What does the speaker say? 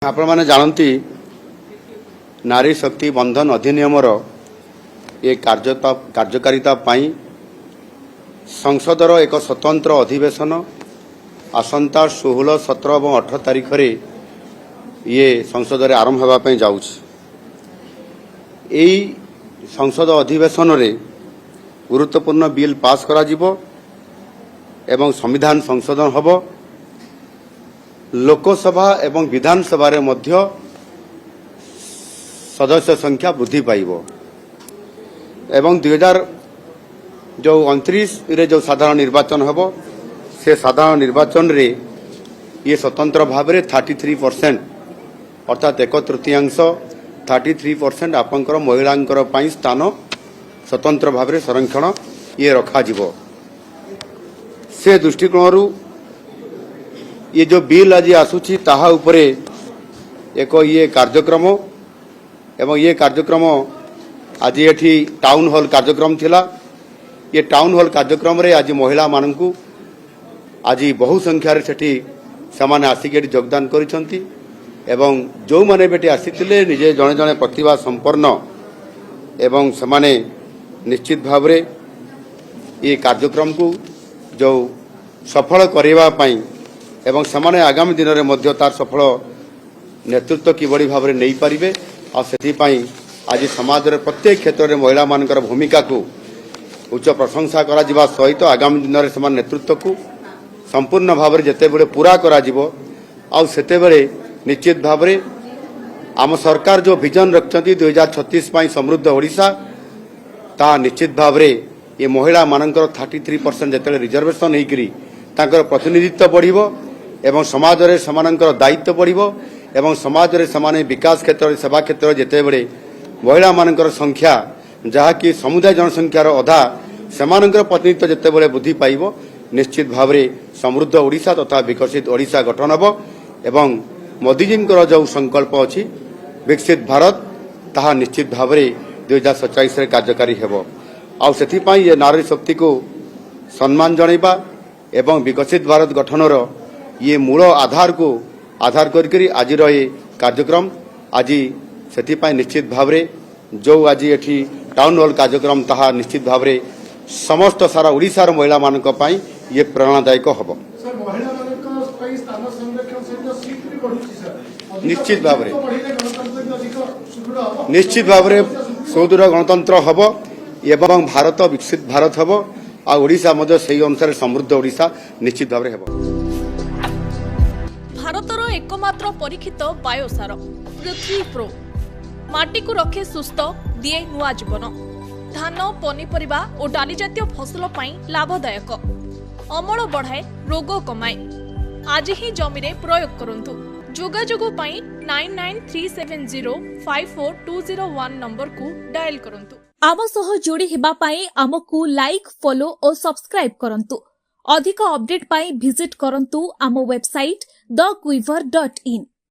आपण माने जानती नारी शक्ति बंधन अधिनियमर ये कार्यकारिता पाई संसदर एक स्वतंत्र अधिवेशन आसंता 16, 17 और 18 तारीख रे ये संसद रे आरंभ होगा जाऊँ। यही संसद अधिवेशन रे गुरुत्वपूर्ण बिल पास करा जिवो एवं संविधान संशोधन होबो। लोकसभा एवं विधानसभा रे मध्य सदस्य संख्या वृद्धि पाइबो एवं 2029 रे जो साधारण निर्वाचन होबो से साधारण निर्वाचन रे ये स्वतंत्र भाव रे 33% अर्थात 1/3 33% आपनकर महिलांकर पाई स्थान स्वतंत्र भाव रे संरक्षण ये रखा जिवो। से दृष्टिकोण ये जो बिल आज आसुची ताहा उपरे एक ये कार्यक्रम एवं ये कार्यक्रम आज ये टाउन हॉल कार्यक्रम थिला। ये टाउन हॉल कार्यक्रम रे आज महिला मानकू आज बहु संख्यार सेठी समान आसिक योगदान करिसंती एवं जो माने बेटी आसीथिले निजे जणे जणे प्रतिभा संपन्न एवं समाने निश्चित भाव रे ये कार्यक्रम को जो सफल करबा पई एवं समाने आगामी दिन में मध्य तार सफल नेतृत्व किभली भाव में नहीं पारिबे आ सेथि पई आज समाज रे प्रत्येक क्षेत्र में महिला मानकर भूमिका को उच्च प्रशंसा करा जिबा सहित आगामी दिन में समान नेतृत्व को संपूर्ण भाव में जेते बेले पूरा करा जिवो आ सेते बेले निश्चित भाव में आम सरकार जो विजन रखचंती 2036 पई समृद्ध ओडिशा ता निश्चित भाव में ये महिला मानकर 33% जेते रिजर्वेशन होइकरी तांकर प्रतिनिधित्व बढ़िबो एवं समाज रे समानकर दायित्व बढ़िबो एवं समाज रे समाने विकास क्षेत्र सेवा क्षेत्र जेते बेले महिला मानकर संख्या जहा कि समुदाय जनसंख्यार अधा समानकर प्रतिनिधित्व जेते बेले वृद्धि पाइबो निश्चित भाव में समृद्ध ओडिशा तथा विकसित ओडिशा गठन होबो एवं मोदी जींकर जो संकल्प अछि विकसित भारत ताहा निश्चित भाव में 2047 रे कार्यकारी हेबो। आ सेथि पई ये नारी शक्ति को सम्मान जणाइबा एवं विकसित भारत गठनर ये मूल आधार को आधार करके आज ये कार्यक्रम आज से निश्चित भाव में जो आज ये टाउन हॉल कार्यक्रम ताहा निश्चित भाव में समस्त सारा ओडिशार महिला मानक पई ये प्रेरणादायक हम। निश्चित भाव में सुदृढ़ गणतंत्र हम एवं भारत विकसित भारत हम आ ओडिशा मध्य सही अनुसार समृद्ध ओडिशा निश्चित भाव में भारतर एकमात्र परीक्षित बायोसार पृथ्वी प्रो माटी को रखे सुस्थ दिए नुआ जीवन धान पनीपरिबा और डाली जातीय फसल पाई लाभदायक अमल बढ़ाए रोग कमाए आज ही जमीरे प्रयोग करंतु जोगाजोग पाई 9937054201 नंबर को डायल करंतु। आम सह जोड़ी हेबा पाई आमको लाइक फॉलो और सब्सक्राइब करंतु। अधिक अपडेट पाई विजिट करंतु आम वेबसाइट thequiver.in।